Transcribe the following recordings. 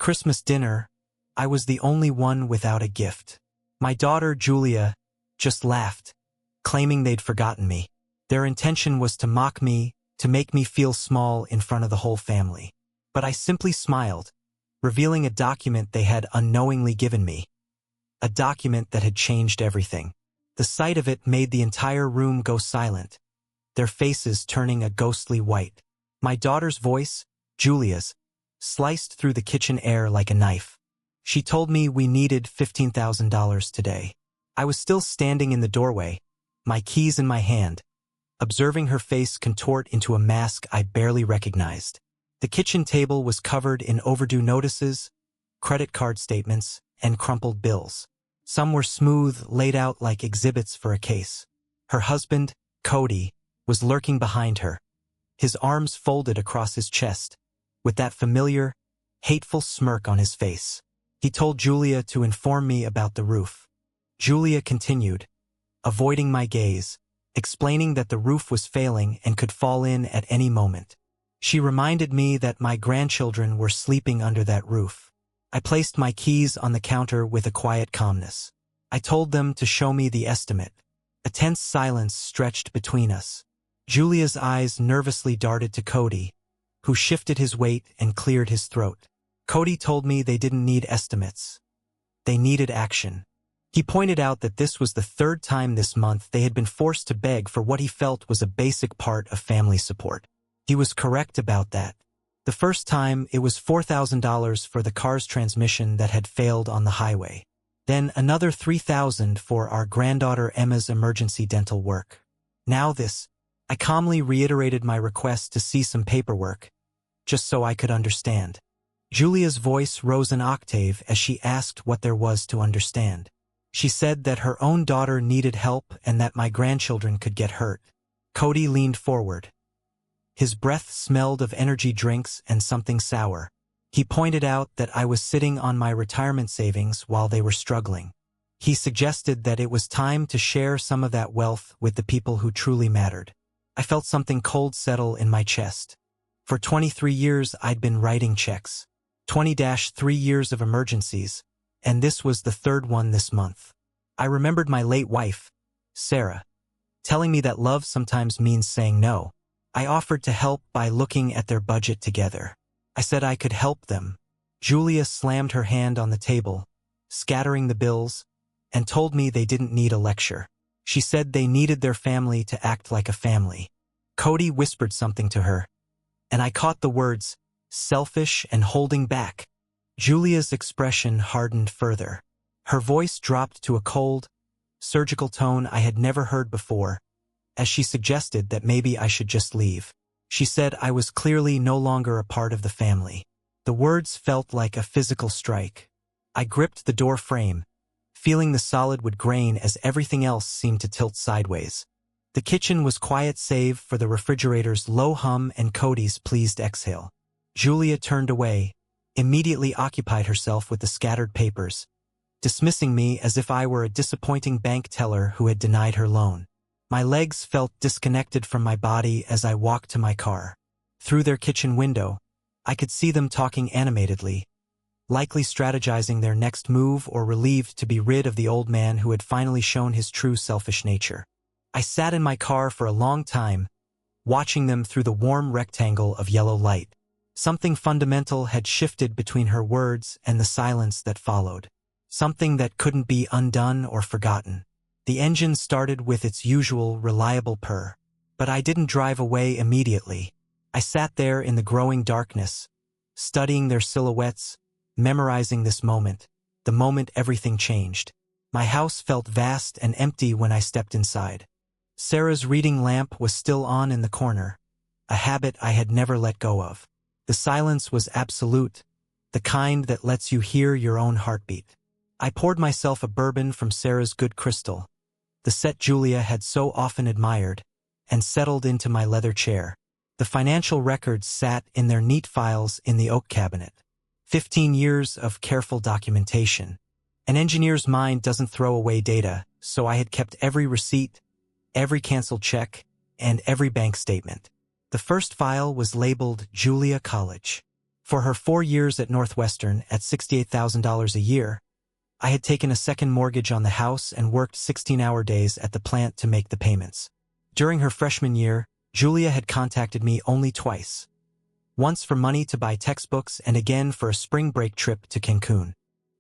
Christmas dinner, I was the only one without a gift. My daughter, Julia, just laughed, claiming they'd forgotten me. Their intention was to mock me, to make me feel small in front of the whole family. But I simply smiled, revealing a document they had unknowingly given me. A document that had changed everything. The sight of it made the entire room go silent, their faces turning a ghostly white. My daughter's voice, Julia's, sliced through the kitchen air like a knife. She told me we needed $15,000 today. I was still standing in the doorway, my keys in my hand, observing her face contort into a mask I barely recognized. The kitchen table was covered in overdue notices, credit card statements, and crumpled bills. Some were smooth, laid out like exhibits for a case. Her husband, Cody, was lurking behind her, his arms folded across his chest, with that familiar, hateful smirk on his face. He told Julia to inform me about the roof. Julia continued, avoiding my gaze, explaining that the roof was failing and could fall in at any moment. She reminded me that my grandchildren were sleeping under that roof. I placed my keys on the counter with a quiet calmness. I told them to show me the estimate. A tense silence stretched between us. Julia's eyes nervously darted to Cody, who shifted his weight and cleared his throat. Cody told me they didn't need estimates. They needed action. He pointed out that this was the third time this month they had been forced to beg for what he felt was a basic part of family support. He was correct about that. The first time, it was $4,000 for the car's transmission that had failed on the highway. Then another $3,000 for our granddaughter Emma's emergency dental work. Now this, I calmly reiterated my request to see some paperwork, just so I could understand. Julia's voice rose an octave as she asked what there was to understand. She said that her own daughter needed help and that my grandchildren could get hurt. Cody leaned forward. His breath smelled of energy drinks and something sour. He pointed out that I was sitting on my retirement savings while they were struggling. He suggested that it was time to share some of that wealth with the people who truly mattered. I felt something cold settle in my chest. For 23 years I'd been writing checks. 20-3 years of emergencies, and this was the third one this month. I remembered my late wife, Sarah, telling me that love sometimes means saying no. I offered to help by looking at their budget together. I said I could help them. Julia slammed her hand on the table, scattering the bills, and told me they didn't need a lecture. She said they needed their family to act like a family. Cody whispered something to her, and I caught the words, selfish and holding back. Julia's expression hardened further. Her voice dropped to a cold, surgical tone I had never heard before, as she suggested that maybe I should just leave. She said I was clearly no longer a part of the family. The words felt like a physical strike. I gripped the door frame, feeling the solid would grain as everything else seemed to tilt sideways. The kitchen was quiet save for the refrigerator's low hum and Cody's pleased exhale. Julia turned away, immediately occupied herself with the scattered papers, dismissing me as if I were a disappointing bank teller who had denied her loan. My legs felt disconnected from my body as I walked to my car. Through their kitchen window, I could see them talking animatedly, likely strategizing their next move or relieved to be rid of the old man who had finally shown his true selfish nature. I sat in my car for a long time, watching them through the warm rectangle of yellow light. Something fundamental had shifted between her words and the silence that followed. Something that couldn't be undone or forgotten. The engine started with its usual reliable purr, but I didn't drive away immediately. I sat there in the growing darkness, studying their silhouettes, memorizing this moment, the moment everything changed. My house felt vast and empty when I stepped inside. Sarah's reading lamp was still on in the corner, a habit I had never let go of. The silence was absolute, the kind that lets you hear your own heartbeat. I poured myself a bourbon from Sarah's Good Crystal, the set Julia had so often admired, and settled into my leather chair. The financial records sat in their neat files in the oak cabinet. 15 years of careful documentation. An engineer's mind doesn't throw away data, so I had kept every receipt, every canceled check, and every bank statement. The first file was labeled Julia College. For her 4 years at Northwestern at $68,000 a year, I had taken a second mortgage on the house and worked 16-hour days at the plant to make the payments. During her freshman year, Julia had contacted me only twice. Once for money to buy textbooks and again for a spring break trip to Cancun.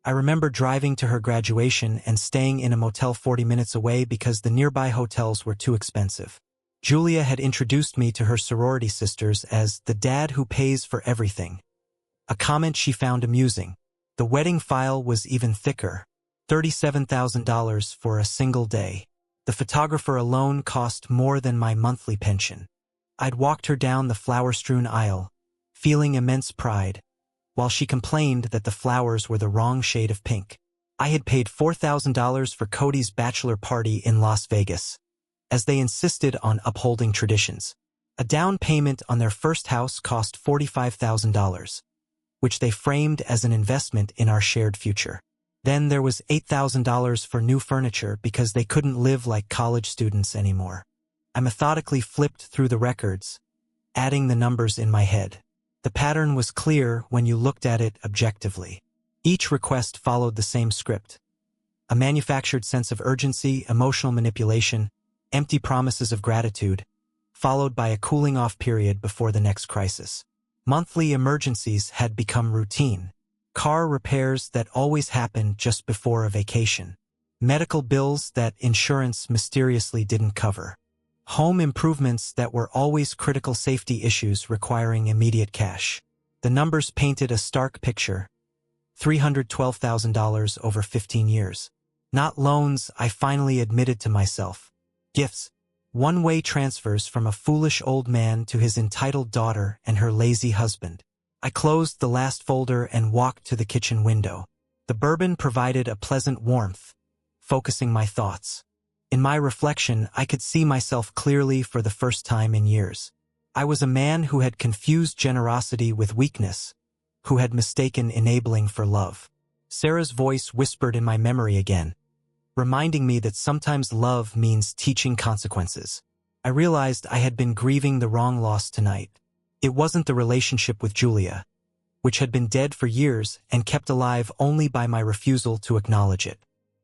I remember driving to her graduation and staying in a motel 40 minutes away because the nearby hotels were too expensive. Julia had introduced me to her sorority sisters as the dad who pays for everything. A comment she found amusing. The wedding file was even thicker. $37,000 for a single day. The photographer alone cost more than my monthly pension. I'd walked her down the flower-strewn aisle, feeling immense pride, while she complained that the flowers were the wrong shade of pink. I had paid $4,000 for Cody's bachelor party in Las Vegas, as they insisted on upholding traditions. A down payment on their first house cost $45,000, which they framed as an investment in our shared future. Then there was $8,000 for new furniture because they couldn't live like college students anymore. I methodically flipped through the records, adding the numbers in my head. The pattern was clear when you looked at it objectively. Each request followed the same script. A manufactured sense of urgency, emotional manipulation, empty promises of gratitude, followed by a cooling-off period before the next crisis. Monthly emergencies had become routine. Car repairs that always happened just before a vacation. Medical bills that insurance mysteriously didn't cover. Home improvements that were always critical safety issues requiring immediate cash. The numbers painted a stark picture. $312,000 over 15 years. Not loans, I finally admitted to myself. Gifts. One-way transfers from a foolish old man to his entitled daughter and her lazy husband. I closed the last folder and walked to the kitchen window. The bourbon provided a pleasant warmth, focusing my thoughts. In my reflection, I could see myself clearly for the first time in years. I was a man who had confused generosity with weakness, who had mistaken enabling for love. Sarah's voice whispered in my memory again, reminding me that sometimes love means teaching consequences. I realized I had been grieving the wrong loss tonight. It wasn't the relationship with Julia, which had been dead for years and kept alive only by my refusal to acknowledge it.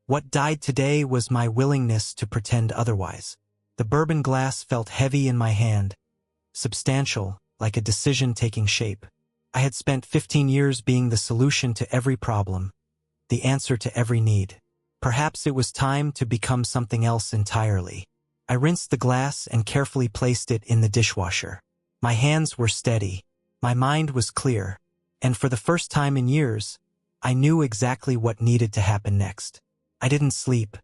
What died today was my willingness to pretend otherwise. The bourbon glass felt heavy in my hand, substantial, like a decision taking shape. I had spent 15 years being the solution to every problem, the answer to every need. Perhaps it was time to become something else entirely. I rinsed the glass and carefully placed it in the dishwasher. My hands were steady, my mind was clear, and for the first time in years, I knew exactly what needed to happen next. I didn't sleep.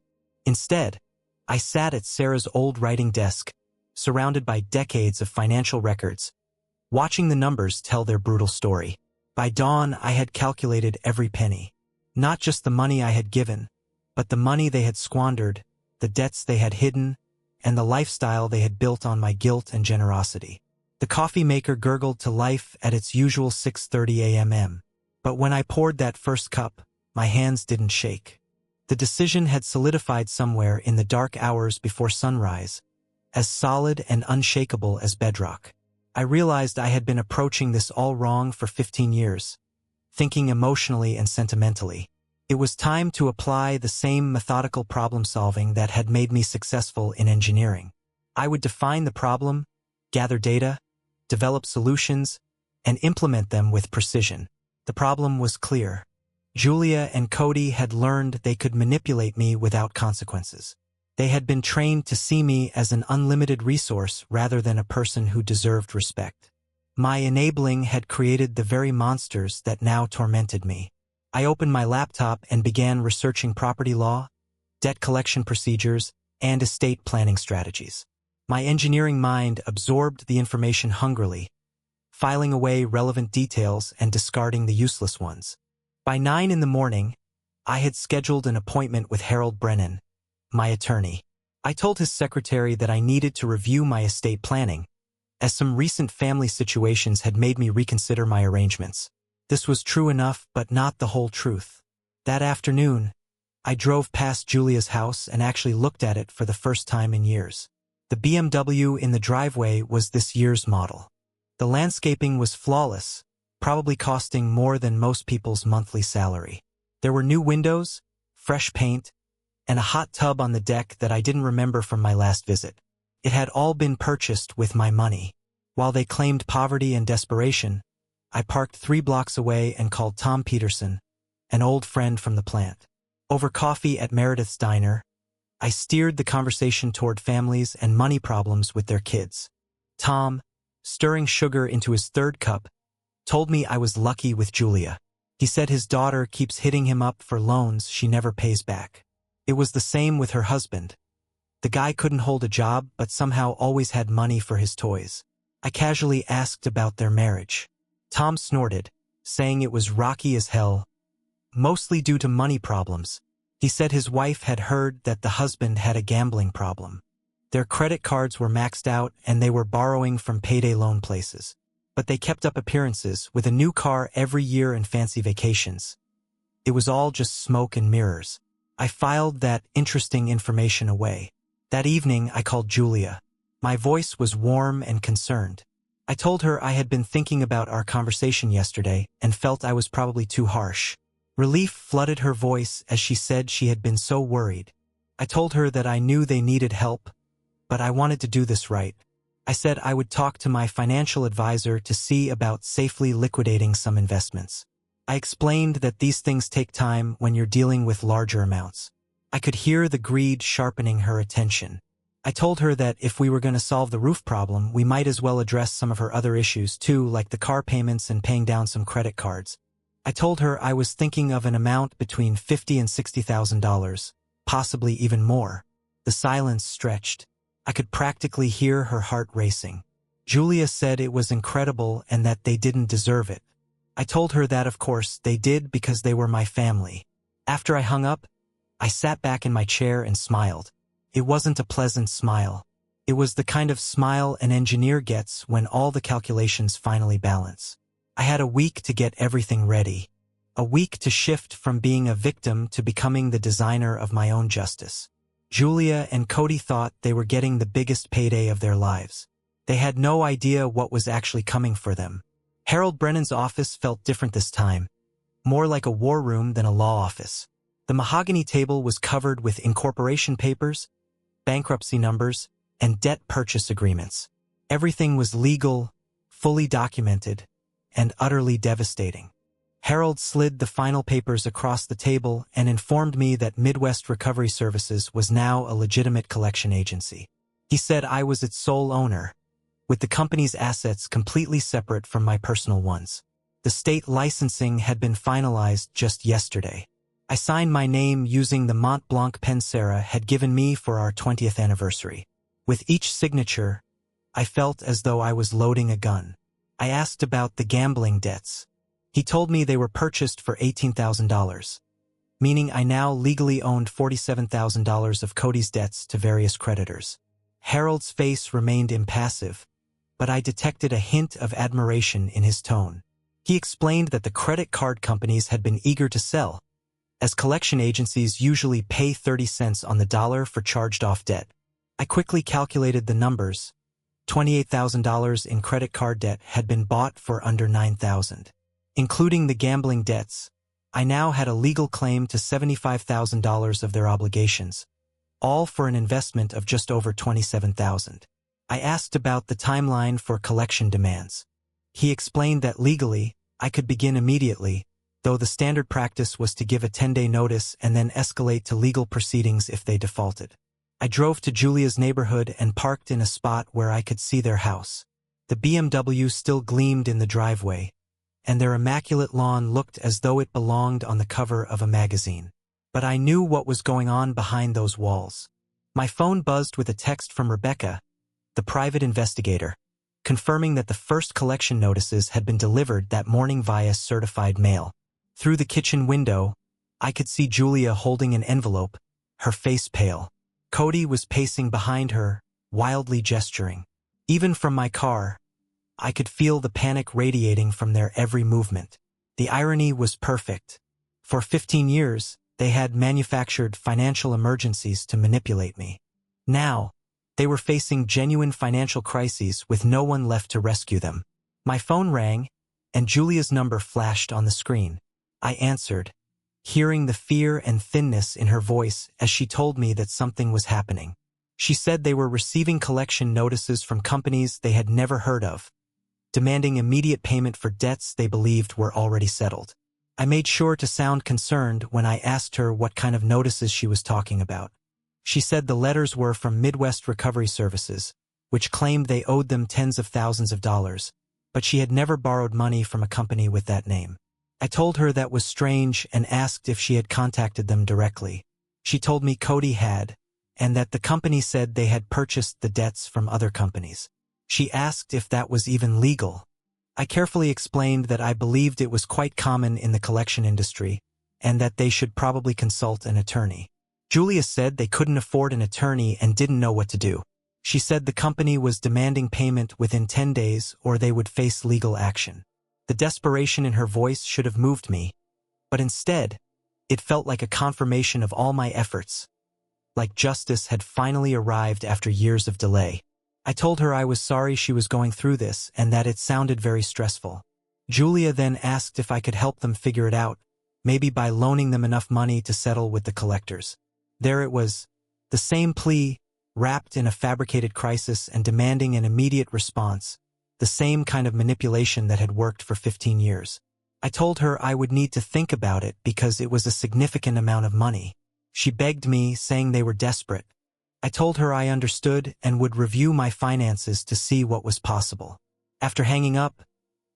Instead, I sat at Sarah's old writing desk, surrounded by decades of financial records, watching the numbers tell their brutal story. By dawn, I had calculated every penny. Not just the money I had given, but the money they had squandered, the debts they had hidden, and the lifestyle they had built on my guilt and generosity. The coffee maker gurgled to life at its usual 6:30 a.m. But when I poured that first cup, my hands didn't shake. The decision had solidified somewhere in the dark hours before sunrise, as solid and unshakable as bedrock. I realized I had been approaching this all wrong for 15 years, thinking emotionally and sentimentally. It was time to apply the same methodical problem-solving that had made me successful in engineering. I would define the problem, gather data, develop solutions, and implement them with precision. The problem was clear. Julia and Cody had learned they could manipulate me without consequences. They had been trained to see me as an unlimited resource rather than a person who deserved respect. My enabling had created the very monsters that now tormented me. I opened my laptop and began researching property law, debt collection procedures, and estate planning strategies. My engineering mind absorbed the information hungrily, filing away relevant details and discarding the useless ones. By 9 in the morning, I had scheduled an appointment with Harold Brennan, my attorney. I told his secretary that I needed to review my estate planning, as some recent family situations had made me reconsider my arrangements. This was true enough, but not the whole truth. That afternoon, I drove past Julia's house and actually looked at it for the first time in years. The BMW in the driveway was this year's model. The landscaping was flawless, probably costing more than most people's monthly salary. There were new windows, fresh paint, and a hot tub on the deck that I didn't remember from my last visit. It had all been purchased with my money. While they claimed poverty and desperation, I parked 3 blocks away and called Tom Peterson, an old friend from the plant. Over coffee at Meredith's Diner, I steered the conversation toward families and money problems with their kids. Tom, stirring sugar into his 3rd cup, told me I was lucky with Julia. He said his daughter keeps hitting him up for loans she never pays back. It was the same with her husband. The guy couldn't hold a job but somehow always had money for his toys. I casually asked about their marriage. Tom snorted, saying it was rocky as hell, mostly due to money problems. He said his wife had heard that the husband had a gambling problem. Their credit cards were maxed out and they were borrowing from payday loan places. But they kept up appearances with a new car every year and fancy vacations. It was all just smoke and mirrors. I filed that interesting information away. That evening, I called Julia. My voice was warm and concerned. I told her I had been thinking about our conversation yesterday and felt I was probably too harsh. Relief flooded her voice as she said she had been so worried. I told her that I knew they needed help, but I wanted to do this right. I said I would talk to my financial advisor to see about safely liquidating some investments. I explained that these things take time when you're dealing with larger amounts. I could hear the greed sharpening her attention. I told her that if we were going to solve the roof problem, we might as well address some of her other issues too, like the car payments and paying down some credit cards. I told her I was thinking of an amount between $50,000 and $60,000, possibly even more. The silence stretched. I could practically hear her heart racing. Julia said it was incredible and that they didn't deserve it. I told her that of course they did because they were my family. After I hung up, I sat back in my chair and smiled. It wasn't a pleasant smile. It was the kind of smile an engineer gets when all the calculations finally balance. I had a week to get everything ready. A week to shift from being a victim to becoming the designer of my own justice. Julia and Cody thought they were getting the biggest payday of their lives. They had no idea what was actually coming for them. Harold Brennan's office felt different this time, more like a war room than a law office. The mahogany table was covered with incorporation papers, bankruptcy numbers, and debt purchase agreements. Everything was legal, fully documented, and utterly devastating. Harold slid the final papers across the table and informed me that Midwest Recovery Services was now a legitimate collection agency. He said I was its sole owner, with the company's assets completely separate from my personal ones. The state licensing had been finalized just yesterday. I signed my name using the Mont Blanc pen Sarah had given me for our 20th anniversary. With each signature, I felt as though I was loading a gun. I asked about the gambling debts. He told me they were purchased for $18,000, meaning I now legally owned $47,000 of Cody's debts to various creditors. Harold's face remained impassive, but I detected a hint of admiration in his tone. He explained that the credit card companies had been eager to sell, as collection agencies usually pay 30 cents on the dollar for charged-off debt. I quickly calculated the numbers. $28,000 in credit card debt had been bought for under $9,000. Including the gambling debts, I now had a legal claim to $75,000 of their obligations, all for an investment of just over $27,000. I asked about the timeline for collection demands. He explained that legally, I could begin immediately, though the standard practice was to give a 10-day notice and then escalate to legal proceedings if they defaulted. I drove to Julia's neighborhood and parked in a spot where I could see their house. The BMW still gleamed in the driveway, and their immaculate lawn looked as though it belonged on the cover of a magazine. But I knew what was going on behind those walls. My phone buzzed with a text from Rebecca, the private investigator, confirming that the first collection notices had been delivered that morning via certified mail. Through the kitchen window, I could see Julia holding an envelope, her face pale. Cody was pacing behind her, wildly gesturing. Even from my car, I could feel the panic radiating from their every movement. The irony was perfect. For 15 years, they had manufactured financial emergencies to manipulate me. Now, they were facing genuine financial crises with no one left to rescue them. My phone rang, and Julia's number flashed on the screen. I answered, hearing the fear and thinness in her voice as she told me that something was happening. She said they were receiving collection notices from companies they had never heard of, demanding immediate payment for debts they believed were already settled. I made sure to sound concerned when I asked her what kind of notices she was talking about. She said the letters were from Midwest Recovery Services, which claimed they owed them tens of thousands of dollars, but she had never borrowed money from a company with that name. I told her that was strange and asked if she had contacted them directly. She told me Cody had, and that the company said they had purchased the debts from other companies. She asked if that was even legal. I carefully explained that I believed it was quite common in the collection industry, and that they should probably consult an attorney. Julia said they couldn't afford an attorney and didn't know what to do. She said the company was demanding payment within 10 days or they would face legal action. The desperation in her voice should have moved me, but instead, it felt like a confirmation of all my efforts, like justice had finally arrived after years of delay. I told her I was sorry she was going through this and that it sounded very stressful. Julia then asked if I could help them figure it out, maybe by loaning them enough money to settle with the collectors. There it was, the same plea, wrapped in a fabricated crisis and demanding an immediate response, the same kind of manipulation that had worked for 15 years. I told her I would need to think about it because it was a significant amount of money. She begged me, saying they were desperate. I told her I understood and would review my finances to see what was possible. After hanging up,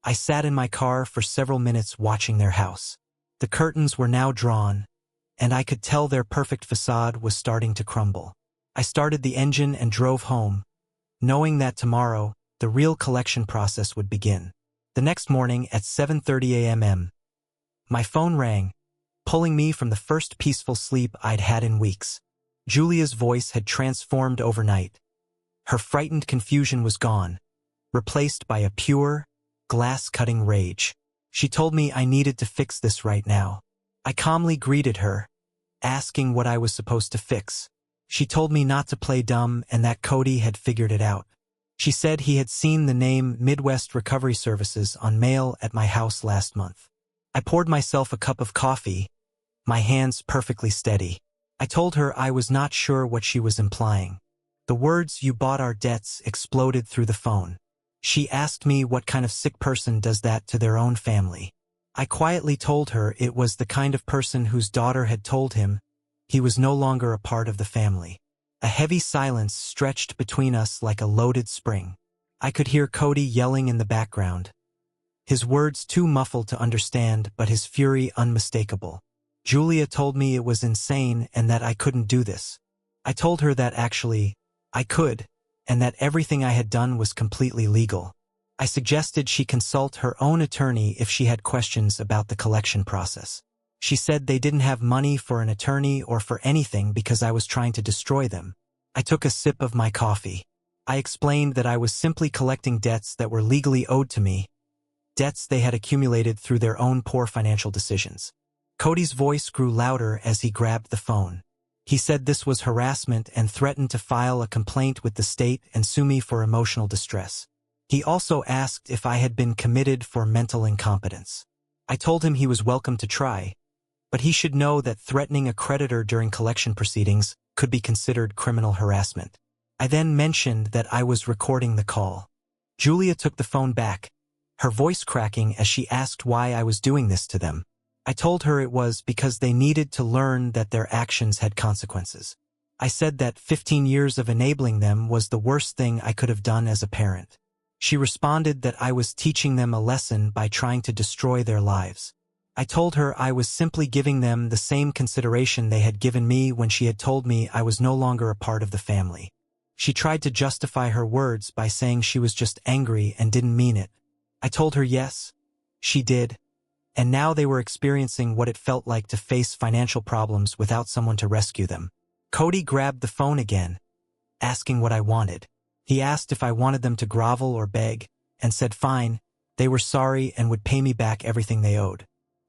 I sat in my car for several minutes watching their house. The curtains were now drawn, and I could tell their perfect facade was starting to crumble. I started the engine and drove home, knowing that tomorrow, the real collection process would begin. The next morning at 7:30 a.m., my phone rang, pulling me from the first peaceful sleep I'd had in weeks. Julia's voice had transformed overnight. Her frightened confusion was gone, replaced by a pure, glass-cutting rage. She told me I needed to fix this right now. I calmly greeted her, asking what I was supposed to fix. She told me not to play dumb and that Cody had figured it out. She said he had seen the name Midwest Recovery Services on mail at my house last month. I poured myself a cup of coffee, my hands perfectly steady. I told her I was not sure what she was implying. The words "you bought our debts" exploded through the phone. She asked me what kind of sick person does that to their own family. I quietly told her it was the kind of person whose daughter had told him he was no longer a part of the family. A heavy silence stretched between us like a loaded spring. I could hear Cody yelling in the background, his words too muffled to understand but his fury unmistakable. Julia told me it was insane and that I couldn't do this. I told her that actually, I could, and that everything I had done was completely legal. I suggested she consult her own attorney if she had questions about the collection process. She said they didn't have money for an attorney or for anything because I was trying to destroy them. I took a sip of my coffee. I explained that I was simply collecting debts that were legally owed to me, debts they had accumulated through their own poor financial decisions. Cody's voice grew louder as he grabbed the phone. He said this was harassment and threatened to file a complaint with the state and sue me for emotional distress. He also asked if I had been committed for mental incompetence. I told him he was welcome to try, but he should know that threatening a creditor during collection proceedings could be considered criminal harassment. I then mentioned that I was recording the call. Julia took the phone back, her voice cracking as she asked why I was doing this to them. I told her it was because they needed to learn that their actions had consequences. I said that 15 years of enabling them was the worst thing I could have done as a parent. She responded that I was teaching them a lesson by trying to destroy their lives. I told her I was simply giving them the same consideration they had given me when she had told me I was no longer a part of the family. She tried to justify her words by saying she was just angry and didn't mean it. I told her yes, she did. And now they were experiencing what it felt like to face financial problems without someone to rescue them. Cody grabbed the phone again, asking what I wanted. He asked if I wanted them to grovel or beg, and said fine, they were sorry and would pay me back everything they owed.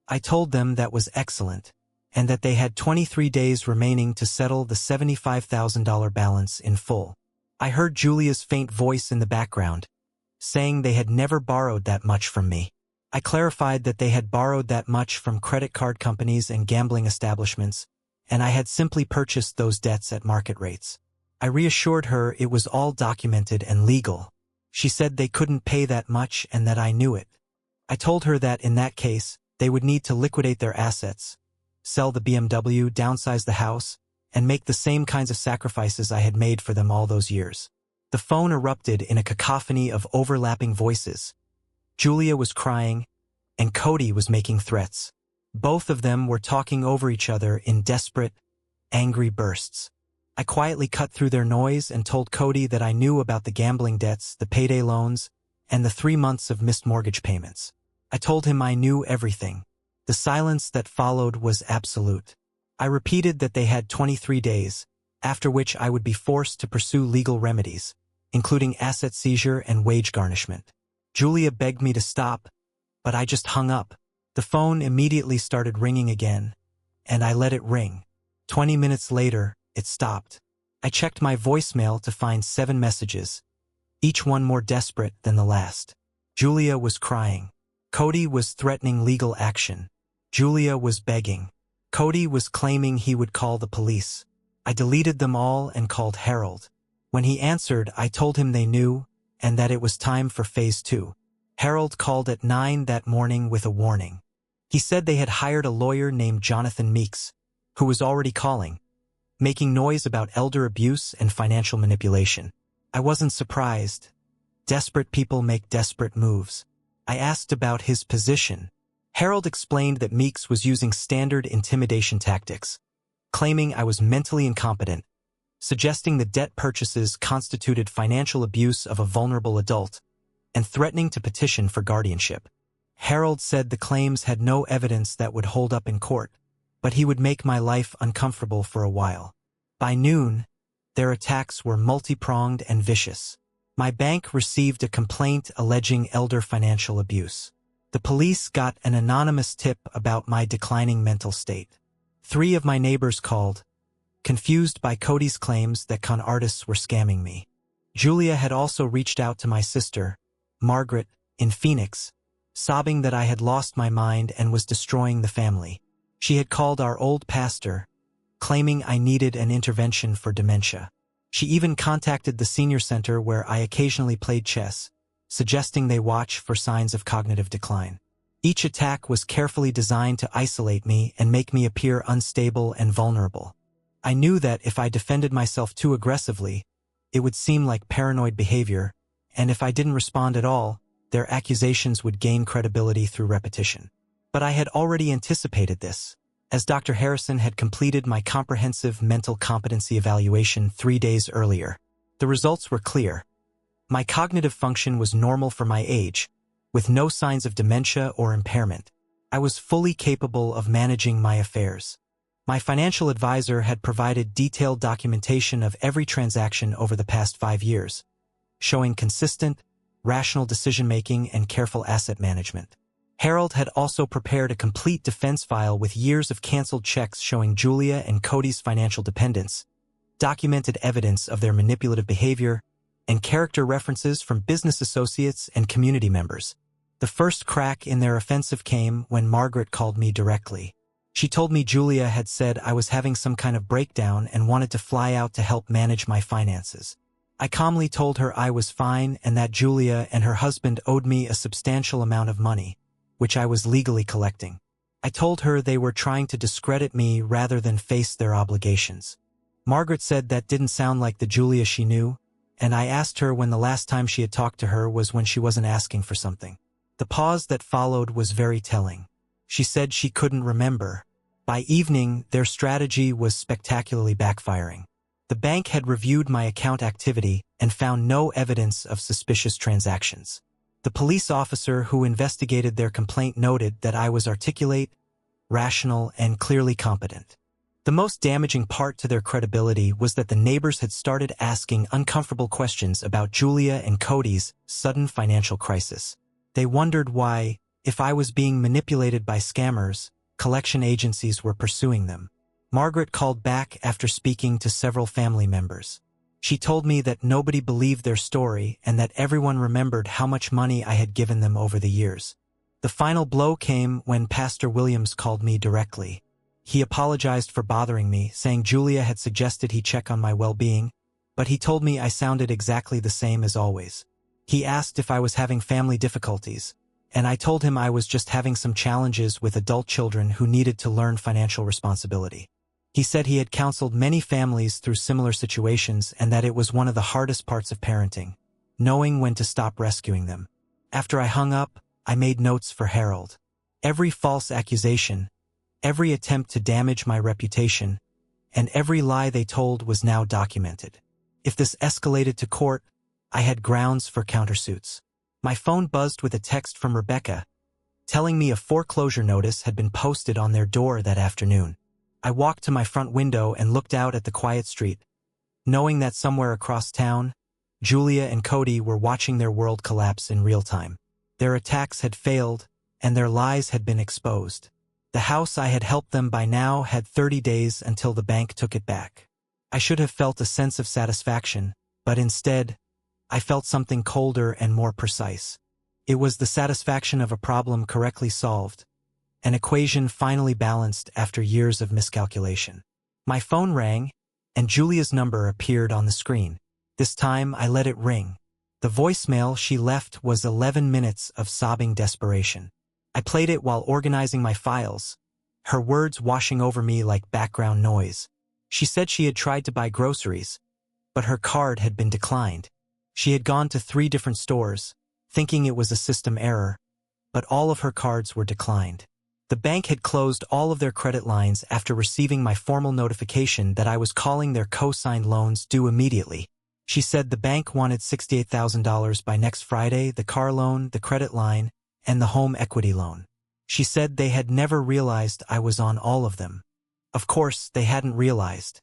I told them that was excellent, and that they had 23 days remaining to settle the $75,000 balance in full. I heard Julia's faint voice in the background, saying they had never borrowed that much from me. I clarified that they had borrowed that much from credit card companies and gambling establishments, and I had simply purchased those debts at market rates. I reassured her it was all documented and legal. She said they couldn't pay that much and that I knew it. I told her that in that case, they would need to liquidate their assets, sell the BMW, downsize the house, and make the same kinds of sacrifices I had made for them all those years. The phone erupted in a cacophony of overlapping voices. Julia was crying, and Cody was making threats. Both of them were talking over each other in desperate, angry bursts. I quietly cut through their noise and told Cody that I knew about the gambling debts, the payday loans, and the 3 months of missed mortgage payments. I told him I knew everything. The silence that followed was absolute. I repeated that they had 23 days, after which I would be forced to pursue legal remedies, including asset seizure and wage garnishment. Julia begged me to stop, but I just hung up. The phone immediately started ringing again, and I let it ring. 20 minutes later, it stopped. I checked my voicemail to find 7 messages, each one more desperate than the last. Julia was crying. Cody was threatening legal action. Julia was begging. Cody was claiming he would call the police. I deleted them all and called Harold. When he answered, I told him they knew, and that it was time for phase 2. Harold called at 9 that morning with a warning. He said they had hired a lawyer named Jonathan Meeks, who was already calling, making noise about elder abuse and financial manipulation. I wasn't surprised. Desperate people make desperate moves. I asked about his position. Harold explained that Meeks was using standard intimidation tactics, claiming I was mentally incompetent, suggesting the debt purchases constituted financial abuse of a vulnerable adult, and threatening to petition for guardianship. Harold said the claims had no evidence that would hold up in court, but he would make my life uncomfortable for a while. By noon, their attacks were multi-pronged and vicious. My bank received a complaint alleging elder financial abuse. The police got an anonymous tip about my declining mental state. 3 of my neighbors called, confused by Cody's claims that con artists were scamming me. Julia had also reached out to my sister, Margaret, in Phoenix, sobbing that I had lost my mind and was destroying the family. She had called our old pastor, claiming I needed an intervention for dementia. She even contacted the senior center where I occasionally played chess, suggesting they watch for signs of cognitive decline. Each attack was carefully designed to isolate me and make me appear unstable and vulnerable. I knew that if I defended myself too aggressively, it would seem like paranoid behavior, and if I didn't respond at all, their accusations would gain credibility through repetition. But I had already anticipated this, as Dr. Harrison had completed my comprehensive mental competency evaluation 3 days earlier. The results were clear. My cognitive function was normal for my age, with no signs of dementia or impairment. I was fully capable of managing my affairs. My financial advisor had provided detailed documentation of every transaction over the past 5 years, showing consistent, rational decision-making and careful asset management. Harold had also prepared a complete defense file with years of canceled checks showing Julia and Cody's financial dependence, documented evidence of their manipulative behavior, and character references from business associates and community members. The first crack in their offensive came when Margaret called me directly. She told me Julia had said I was having some kind of breakdown and wanted to fly out to help manage my finances. I calmly told her I was fine and that Julia and her husband owed me a substantial amount of money, which I was legally collecting. I told her they were trying to discredit me rather than face their obligations. Margaret said that didn't sound like the Julia she knew, and I asked her when the last time she had talked to her was when she wasn't asking for something. The pause that followed was very telling. She said she couldn't remember. By evening, their strategy was spectacularly backfiring. The bank had reviewed my account activity and found no evidence of suspicious transactions. The police officer who investigated their complaint noted that I was articulate, rational, and clearly competent. The most damaging part to their credibility was that the neighbors had started asking uncomfortable questions about Julia and Cody's sudden financial crisis. They wondered why, if I was being manipulated by scammers, collection agencies were pursuing them. Margaret called back after speaking to several family members. She told me that nobody believed their story and that everyone remembered how much money I had given them over the years. The final blow came when Pastor Williams called me directly. He apologized for bothering me, saying Julia had suggested he check on my well-being, but he told me I sounded exactly the same as always. He asked if I was having family difficulties, and I told him I was just having some challenges with adult children who needed to learn financial responsibility. He said he had counseled many families through similar situations and that it was one of the hardest parts of parenting, knowing when to stop rescuing them. After I hung up, I made notes for Harold. Every false accusation, every attempt to damage my reputation, and every lie they told was now documented. If this escalated to court, I had grounds for countersuits. My phone buzzed with a text from Rebecca, telling me a foreclosure notice had been posted on their door that afternoon. I walked to my front window and looked out at the quiet street, knowing that somewhere across town, Julia and Cody were watching their world collapse in real time. Their attacks had failed, and their lies had been exposed. The house I had helped them buy now had 30 days until the bank took it back. I should have felt a sense of satisfaction, but instead, I felt something colder and more precise. It was the satisfaction of a problem correctly solved, an equation finally balanced after years of miscalculation. My phone rang, and Julia's number appeared on the screen. This time, I let it ring. The voicemail she left was 11 minutes of sobbing desperation. I played it while organizing my files, her words washing over me like background noise. She said she had tried to buy groceries, but her card had been declined. She had gone to 3 different stores, thinking it was a system error, but all of her cards were declined. The bank had closed all of their credit lines after receiving my formal notification that I was calling their co-signed loans due immediately. She said the bank wanted $68,000 by next Friday, the car loan, the credit line, and the home equity loan. She said they had never realized I was on all of them. Of course, they hadn't realized.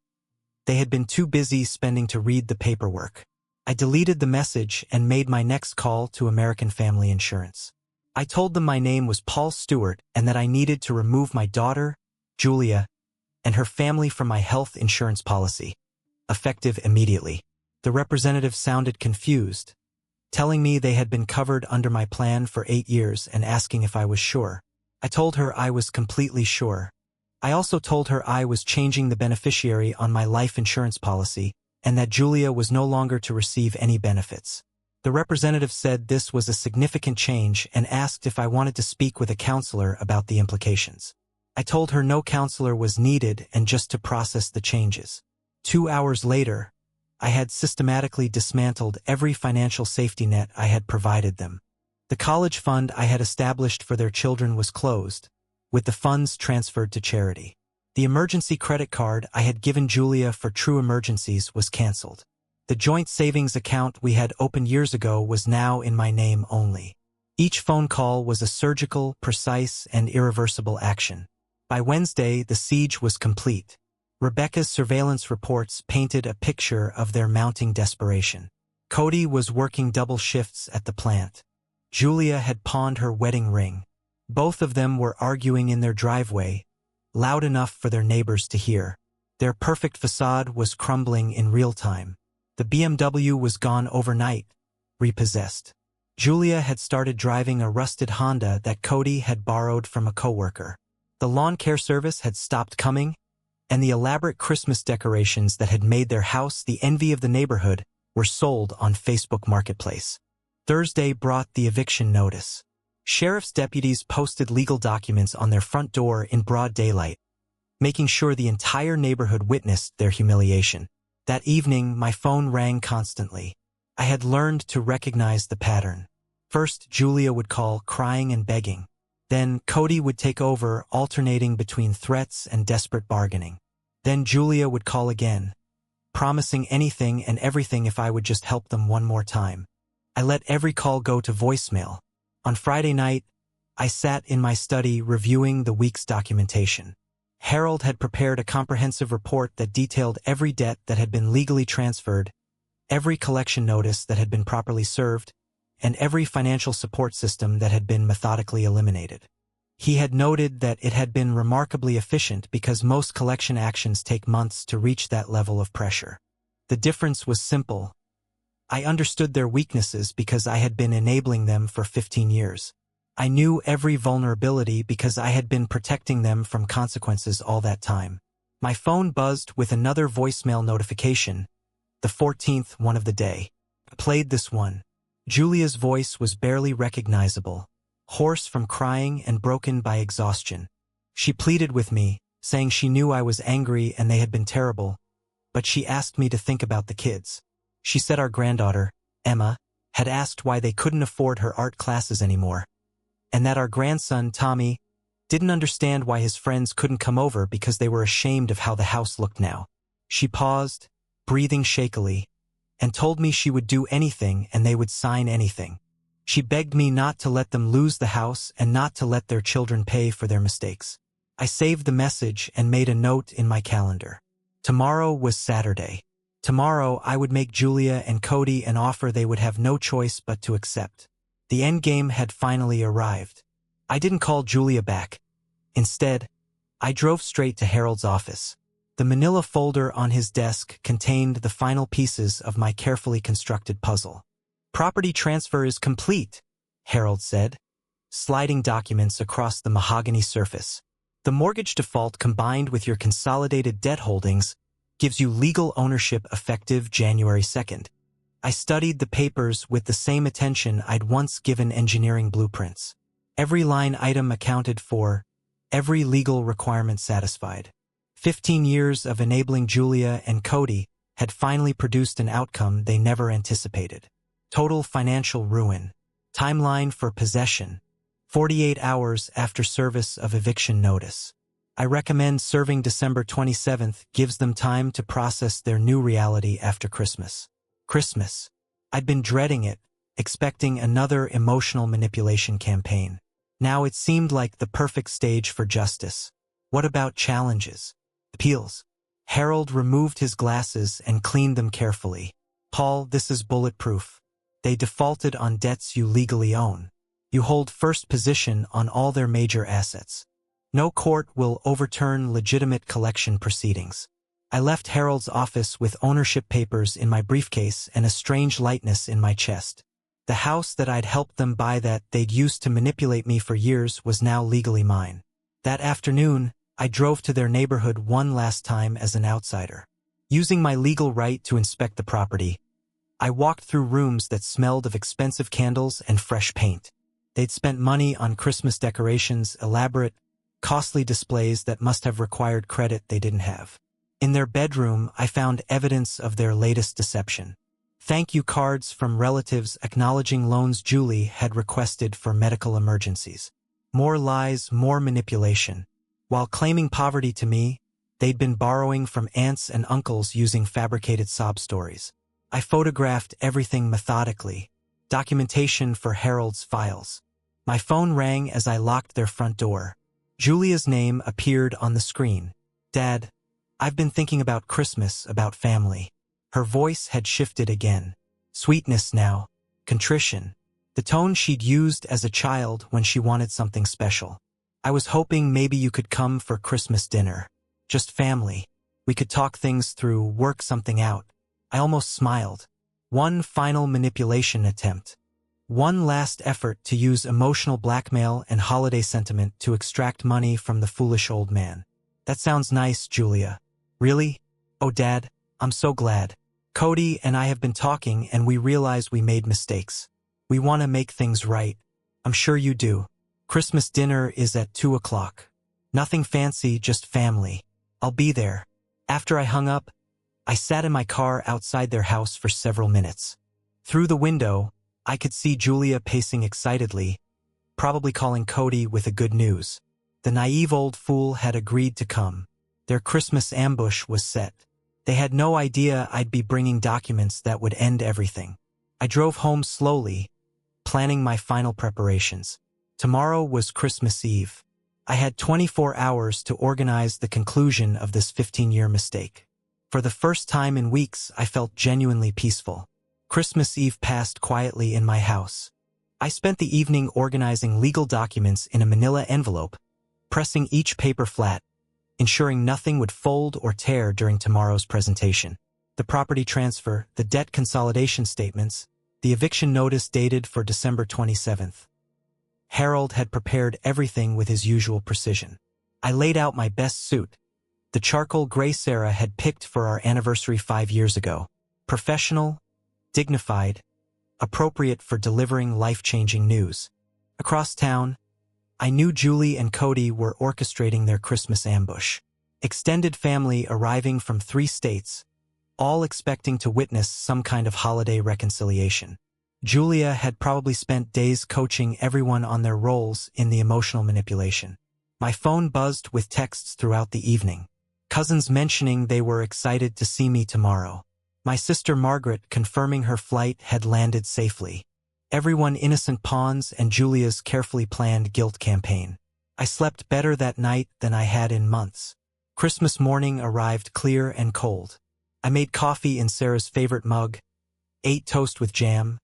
They had been too busy spending to read the paperwork. I deleted the message and made my next call to American Family Insurance. I told them my name was Paul Stewart and that I needed to remove my daughter, Julia, and her family from my health insurance policy, effective immediately. The representative sounded confused, telling me they had been covered under my plan for 8 years and asking if I was sure. I told her I was completely sure. I also told her I was changing the beneficiary on my life insurance policy and that Julia was no longer to receive any benefits. The representative said this was a significant change and asked if I wanted to speak with a counselor about the implications. I told her no counselor was needed and just to process the changes. 2 hours later, I had systematically dismantled every financial safety net I had provided them. The college fund I had established for their children was closed, with the funds transferred to charity. The emergency credit card I had given Julia for true emergencies was canceled. The joint savings account we had opened years ago was now in my name only. Each phone call was a surgical, precise, and irreversible action. By Wednesday, the siege was complete. Rebecca's surveillance reports painted a picture of their mounting desperation. Cody was working double shifts at the plant. Julia had pawned her wedding ring. Both of them were arguing in their driveway, loud enough for their neighbors to hear. Their perfect facade was crumbling in real time. The BMW was gone overnight, repossessed. Julia had started driving a rusted Honda that Cody had borrowed from a coworker. The lawn care service had stopped coming, and the elaborate Christmas decorations that had made their house the envy of the neighborhood were sold on Facebook Marketplace. Thursday brought the eviction notice. Sheriff's deputies posted legal documents on their front door in broad daylight, making sure the entire neighborhood witnessed their humiliation. That evening, my phone rang constantly. I had learned to recognize the pattern. First, Julia would call, crying and begging. Then, Cody would take over, alternating between threats and desperate bargaining. Then Julia would call again, promising anything and everything if I would just help them one more time. I let every call go to voicemail. On Friday night, I sat in my study reviewing the week's documentation. Harold had prepared a comprehensive report that detailed every debt that had been legally transferred, every collection notice that had been properly served, and every financial support system that had been methodically eliminated. He had noted that it had been remarkably efficient because most collection actions take months to reach that level of pressure. The difference was simple. I understood their weaknesses because I had been enabling them for 15 years. I knew every vulnerability because I had been protecting them from consequences all that time. My phone buzzed with another voicemail notification, the 14th one of the day. I played this one. Julia's voice was barely recognizable, hoarse from crying and broken by exhaustion. She pleaded with me, saying she knew I was angry and they had been terrible, but she asked me to think about the kids. She said our granddaughter, Emma, had asked why they couldn't afford her art classes anymore, and that our grandson, Tommy, didn't understand why his friends couldn't come over because they were ashamed of how the house looked now. She paused, breathing shakily, and told me she would do anything and they would sign anything. She begged me not to let them lose the house and not to let their children pay for their mistakes. I saved the message and made a note in my calendar. Tomorrow was Saturday. Tomorrow I would make Julia and Cody an offer they would have no choice but to accept. The endgame had finally arrived. I didn't call Julia back. Instead, I drove straight to Harold's office. The manila folder on his desk contained the final pieces of my carefully constructed puzzle. "Property transfer is complete," Harold said, sliding documents across the mahogany surface. "The mortgage default combined with your consolidated debt holdings gives you legal ownership effective January 2nd. I studied the papers with the same attention I'd once given engineering blueprints. Every line item accounted for, every legal requirement satisfied. 15 years of enabling Julia and Cody had finally produced an outcome they never anticipated. Total financial ruin. Timeline for possession. 48 hours after service of eviction notice. I recommend serving December 27th gives them time to process their new reality after Christmas. Christmas. I'd been dreading it, expecting another emotional manipulation campaign. Now it seemed like the perfect stage for justice. What about challenges? Appeals. Harold removed his glasses and cleaned them carefully. "Paul, this is bulletproof. They defaulted on debts you legally own. You hold first position on all their major assets. No court will overturn legitimate collection proceedings." I left Harold's office with ownership papers in my briefcase and a strange lightness in my chest. The house that I'd helped them buy that they'd used to manipulate me for years was now legally mine. That afternoon, I drove to their neighborhood one last time as an outsider. Using my legal right to inspect the property, I walked through rooms that smelled of expensive candles and fresh paint. They'd spent money on Christmas decorations, elaborate, costly displays that must have required credit they didn't have. In their bedroom, I found evidence of their latest deception. Thank you cards from relatives acknowledging loans Julie had requested for medical emergencies. More lies, more manipulation. While claiming poverty to me, they'd been borrowing from aunts and uncles using fabricated sob stories. I photographed everything methodically, documentation for Harold's files. My phone rang as I locked their front door. Julia's name appeared on the screen. "Dad, I've been thinking about Christmas, about family." Her voice had shifted again. Sweetness now. Contrition. The tone she'd used as a child when she wanted something special. "I was hoping maybe you could come for Christmas dinner. Just family. We could talk things through, work something out." I almost smiled. One final manipulation attempt. One last effort to use emotional blackmail and holiday sentiment to extract money from the foolish old man. "That sounds nice, Julia." "Really? Oh, Dad, I'm so glad. Cody and I have been talking and we realize we made mistakes. We want to make things right. I'm sure you do. Christmas dinner is at 2 o'clock. Nothing fancy, just family. I'll be there." After I hung up, I sat in my car outside their house for several minutes. Through the window, I could see Julia pacing excitedly, probably calling Cody with the good news. The naive old fool had agreed to come. Their Christmas ambush was set. They had no idea I'd be bringing documents that would end everything. I drove home slowly, planning my final preparations. Tomorrow was Christmas Eve. I had 24 hours to organize the conclusion of this 15-year mistake. For the first time in weeks, I felt genuinely peaceful. Christmas Eve passed quietly in my house. I spent the evening organizing legal documents in a manila envelope, pressing each paper flat, ensuring nothing would fold or tear during tomorrow's presentation. The property transfer, the debt consolidation statements, the eviction notice dated for December 27th. Harold had prepared everything with his usual precision. I laid out my best suit, the charcoal gray Sarah had picked for our anniversary 5 years ago. Professional, dignified, appropriate for delivering life-changing news. Across town, I knew Julie and Cody were orchestrating their Christmas ambush. Extended family arriving from 3 states, all expecting to witness some kind of holiday reconciliation. Julia had probably spent days coaching everyone on their roles in the emotional manipulation. My phone buzzed with texts throughout the evening. Cousins mentioning they were excited to see me tomorrow. My sister Margaret confirming her flight had landed safely. Everyone innocent pawns and Julia's carefully planned guilt campaign. I slept better that night than I had in months. Christmas morning arrived clear and cold. I made coffee in Sarah's favorite mug, ate toast with jam,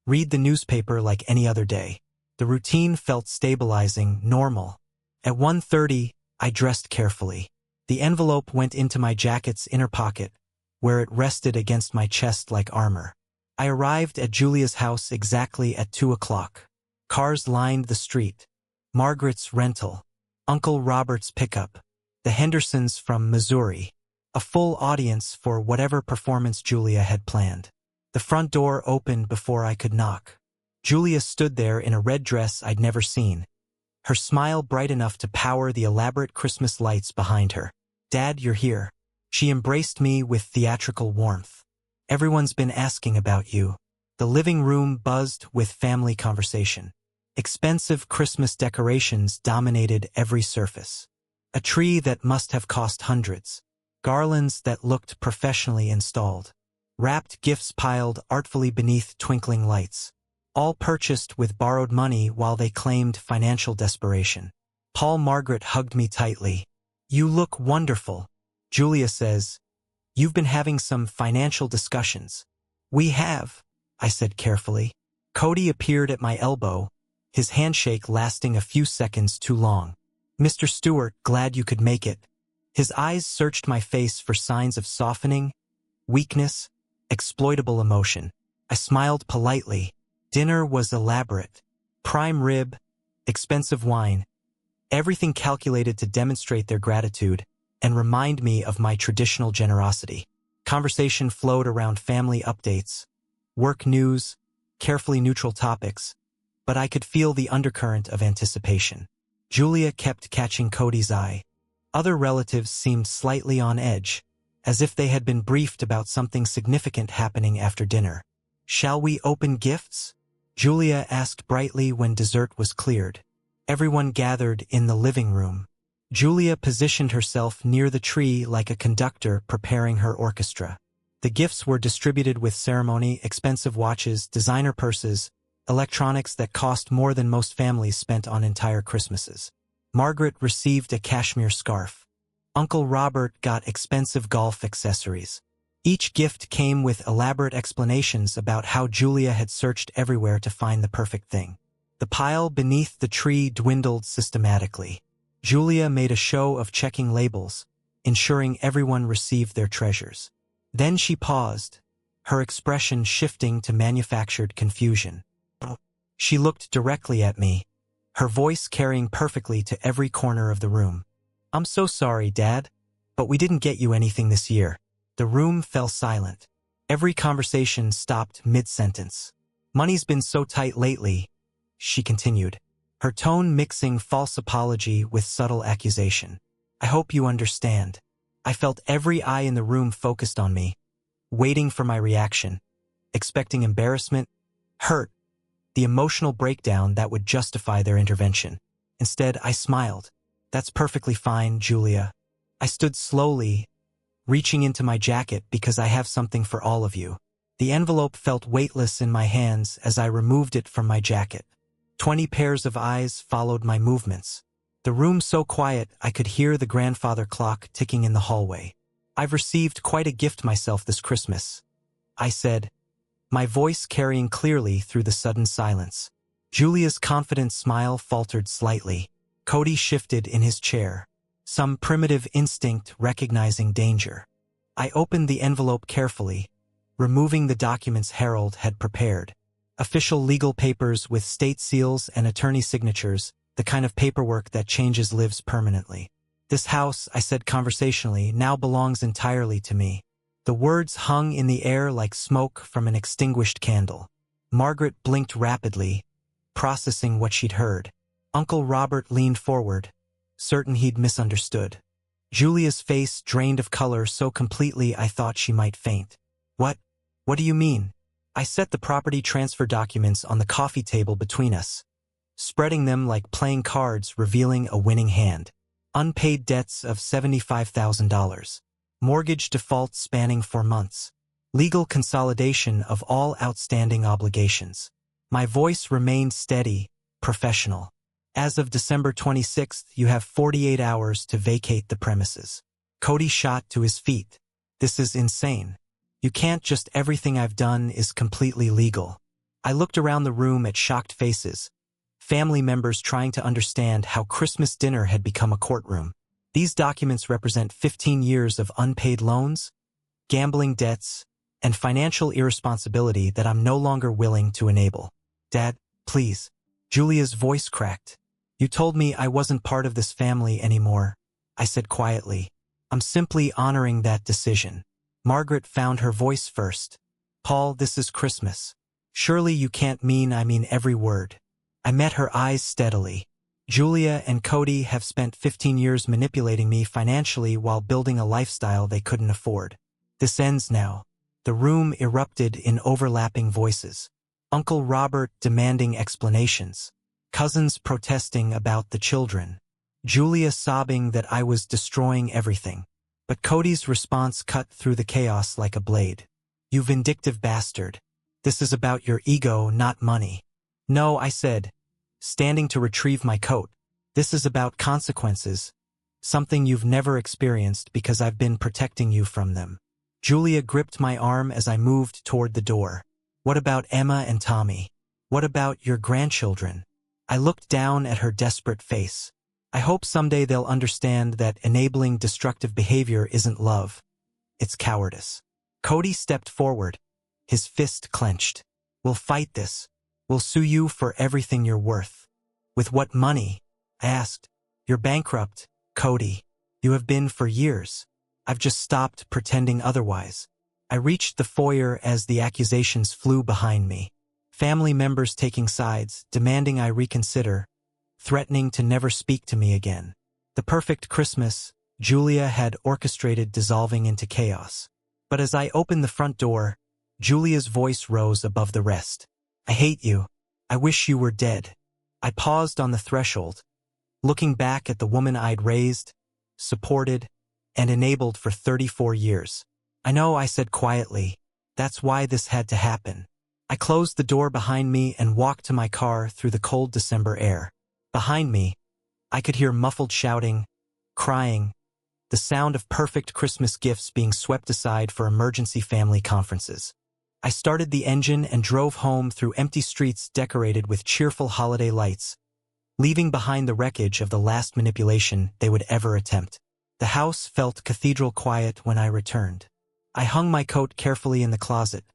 read the newspaper like any other day. The routine felt stabilizing, normal. At 1:30, I dressed carefully. The envelope went into my jacket's inner pocket, where it rested against my chest like armor. I arrived at Julia's house exactly at 2 o'clock. Cars lined the street. Margaret's rental, Uncle Robert's pickup, the Hendersons from Missouri, a full audience for whatever performance Julia had planned. The front door opened before I could knock. Julia stood there in a red dress I'd never seen, her smile bright enough to power the elaborate Christmas lights behind her. "Dad, you're here." She embraced me with theatrical warmth. "Everyone's been asking about you." The living room buzzed with family conversation. Expensive Christmas decorations dominated every surface. A tree that must have cost hundreds. Garlands that looked professionally installed. Wrapped gifts piled artfully beneath twinkling lights. All purchased with borrowed money while they claimed financial desperation. Margaret hugged me tightly. "You look wonderful." Julia says, "You've been having some financial discussions." "We have," I said carefully. Cody appeared at my elbow, his handshake lasting a few seconds too long. "Mr. Stewart, glad you could make it." His eyes searched my face for signs of softening, weakness, exploitable emotion. I smiled politely. Dinner was elaborate. Prime rib, expensive wine, everything calculated to demonstrate their gratitude and remind me of my traditional generosity. Conversation flowed around family updates, work news, carefully neutral topics, but I could feel the undercurrent of anticipation. Julia kept catching Cody's eye. Other relatives seemed slightly on edge, as if they had been briefed about something significant happening after dinner. "Shall we open gifts?" Julia asked brightly when dessert was cleared. Everyone gathered in the living room. Julia positioned herself near the tree like a conductor preparing her orchestra. The gifts were distributed with ceremony: expensive watches, designer purses, electronics that cost more than most families spent on entire Christmases. Margaret received a cashmere scarf. Uncle Robert got expensive golf accessories. Each gift came with elaborate explanations about how Julia had searched everywhere to find the perfect thing. The pile beneath the tree dwindled systematically. Julia made a show of checking labels, ensuring everyone received their treasures. Then she paused, her expression shifting to manufactured confusion. She looked directly at me, her voice carrying perfectly to every corner of the room. "I'm so sorry, Dad, but we didn't get you anything this year." The room fell silent. Every conversation stopped mid-sentence. "Money's been so tight lately," she continued, her tone mixing false apology with subtle accusation. "I hope you understand." I felt every eye in the room focused on me, waiting for my reaction, expecting embarrassment, hurt, the emotional breakdown that would justify their intervention. Instead, I smiled. "That's perfectly fine, Julia." I stood slowly, reaching into my jacket because I have something for all of you. The envelope felt weightless in my hands as I removed it from my jacket. 20 pairs of eyes followed my movements. The room so quiet I could hear the grandfather clock ticking in the hallway. "I've received quite a gift myself this Christmas," I said, my voice carrying clearly through the sudden silence. Julia's confident smile faltered slightly. Cody shifted in his chair, some primitive instinct recognizing danger. I opened the envelope carefully, removing the documents Harold had prepared. Official legal papers with state seals and attorney signatures, the kind of paperwork that changes lives permanently. This house, I said conversationally, now belongs entirely to me. The words hung in the air like smoke from an extinguished candle. Margaret blinked rapidly, processing what she'd heard. Uncle Robert leaned forward, certain he'd misunderstood. Julia's face drained of color so completely I thought she might faint. What? What do you mean? I set the property transfer documents on the coffee table between us, spreading them like playing cards revealing a winning hand. Unpaid debts of $75,000. Mortgage default spanning 4 months. Legal consolidation of all outstanding obligations. My voice remained steady, professional. As of December 26th, you have 48 hours to vacate the premises. Cody shot to his feet. This is insane. You can't just everything I've done is completely legal. I looked around the room at shocked faces. Family members trying to understand how Christmas dinner had become a courtroom. These documents represent 15 years of unpaid loans, gambling debts, and financial irresponsibility that I'm no longer willing to enable. Dad, please. Julia's voice cracked. You told me I wasn't part of this family anymore, I said quietly. I'm simply honoring that decision. Margaret found her voice first. Paul, this is Christmas. Surely you can't mean I mean every word. I met her eyes steadily. Julia and Cody have spent 15 years manipulating me financially while building a lifestyle they couldn't afford. This ends now. The room erupted in overlapping voices. Uncle Robert demanding explanations. Cousins protesting about the children. Julia sobbing that I was destroying everything. But Cody's response cut through the chaos like a blade. You vindictive bastard. This is about your ego, not money. No, I said, standing to retrieve my coat. This is about consequences. Something you've never experienced because I've been protecting you from them. Julia gripped my arm as I moved toward the door. What about Emma and Tommy? What about your grandchildren? I looked down at her desperate face. I hope someday they'll understand that enabling destructive behavior isn't love. It's cowardice. Cody stepped forward, his fist clenched. We'll fight this. We'll sue you for everything you're worth. With what money? I asked. You're bankrupt, Cody. You have been for years. I've just stopped pretending otherwise. I reached the foyer as the accusations flew behind me. Family members taking sides, demanding I reconsider, threatening to never speak to me again. The perfect Christmas, Julia had orchestrated dissolving into chaos. But as I opened the front door, Julia's voice rose above the rest. I hate you. I wish you were dead. I paused on the threshold, looking back at the woman I'd raised, supported, and enabled for 34 years. I know, I said quietly. That's why this had to happen. I closed the door behind me and walked to my car through the cold December air. Behind me, I could hear muffled shouting, crying, the sound of perfect Christmas gifts being swept aside for emergency family conferences. I started the engine and drove home through empty streets decorated with cheerful holiday lights, leaving behind the wreckage of the last manipulation they would ever attempt. The house felt cathedral quiet when I returned. I hung my coat carefully in the closet,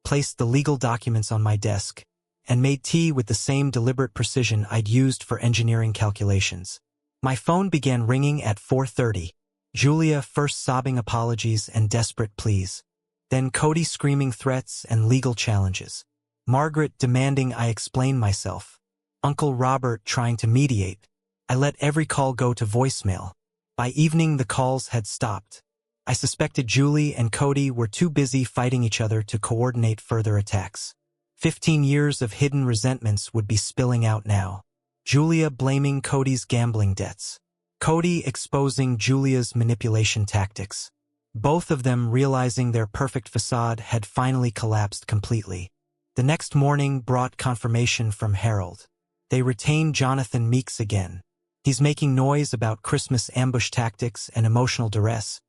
placed the legal documents on my desk, and made tea with the same deliberate precision I'd used for engineering calculations. My phone began ringing at 4:30, Julia first sobbing apologies and desperate pleas, then Cody screaming threats and legal challenges, Margaret demanding I explain myself, Uncle Robert trying to mediate. I let every call go to voicemail. By evening the calls had stopped. I suspected Julie and Cody were too busy fighting each other to coordinate further attacks. 15 years of hidden resentments would be spilling out now. Julia blaming Cody's gambling debts. Cody exposing Julia's manipulation tactics. Both of them realizing their perfect facade had finally collapsed completely. The next morning brought confirmation from Harold. They retained Jonathan Meeks again. He's making noise about Christmas ambush tactics and emotional duress,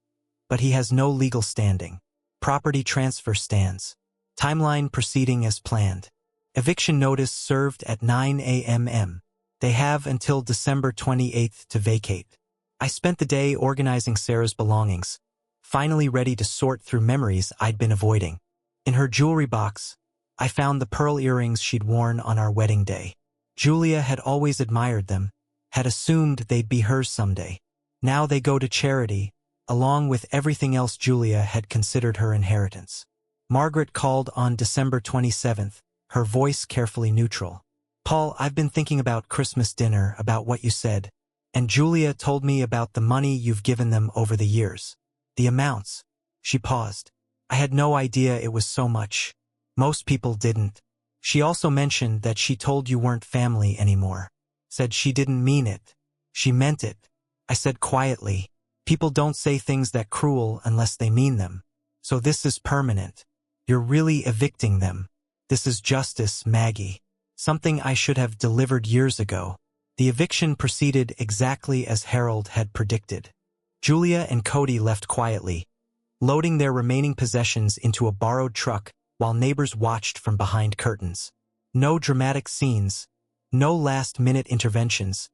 but he has no legal standing. Property transfer stands. Timeline proceeding as planned. Eviction notice served at 9 a.m. They have until December 28th to vacate. I spent the day organizing Sarah's belongings, finally ready to sort through memories I'd been avoiding. In her jewelry box, I found the pearl earrings she'd worn on our wedding day. Julia had always admired them, had assumed they'd be hers someday. Now they go to charity, along with everything else Julia had considered her inheritance. Margaret called on December 27th, her voice carefully neutral. Paul, I've been thinking about Christmas dinner, about what you said, and Julia told me about the money you've given them over the years. The amounts. She paused. I had no idea it was so much. Most people didn't. She also mentioned that she told you weren't family anymore. Said she didn't mean it. She meant it. I said quietly, people don't say things that cruel unless they mean them. So this is permanent. You're really evicting them. This is justice, Maggie. Something I should have delivered years ago. The eviction proceeded exactly as Harold had predicted. Julia and Cody left quietly, loading their remaining possessions into a borrowed truck while neighbors watched from behind curtains. No dramatic scenes, no last-minute interventions,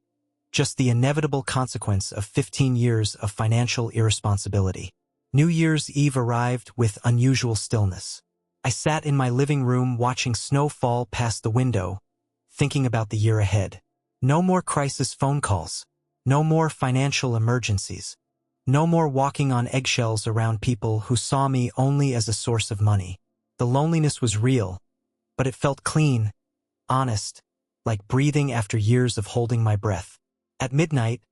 just the inevitable consequence of 15 years of financial irresponsibility. New Year's Eve arrived with unusual stillness. I sat in my living room watching snow fall past the window, thinking about the year ahead. No more crisis phone calls. No more financial emergencies. No more walking on eggshells around people who saw me only as a source of money. The loneliness was real, but it felt clean, honest, like breathing after years of holding my breath. At midnight,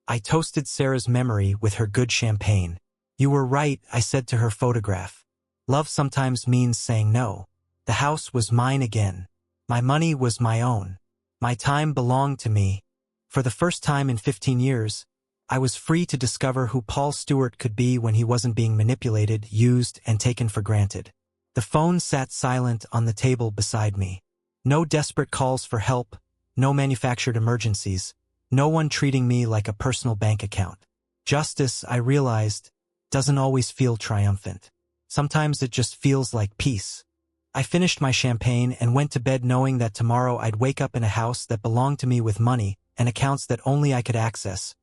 I toasted Sarah's memory with her good champagne. You were right, I said to her photograph. Love sometimes means saying no. The house was mine again. My money was my own. My time belonged to me. For the first time in 15 years, I was free to discover who Paul Stewart could be when he wasn't being manipulated, used, and taken for granted. The phone sat silent on the table beside me. No desperate calls for help, no manufactured emergencies, no one treating me like a personal bank account. Justice, I realized, doesn't always feel triumphant. Sometimes it just feels like peace. I finished my champagne and went to bed knowing that tomorrow I'd wake up in a house that belonged to me with money and accounts that only I could access,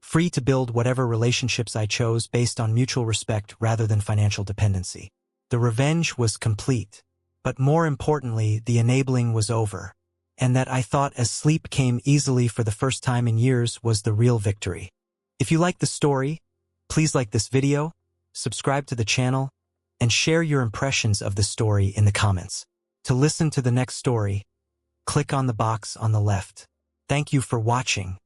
free to build whatever relationships I chose based on mutual respect rather than financial dependency. The revenge was complete, but more importantly, the enabling was over, and that I thought as sleep came easily for the first time in years was the real victory. If you like the story, please like this video, subscribe to the channel, and share your impressions of the story in the comments. To listen to the next story, click on the box on the left. Thank you for watching.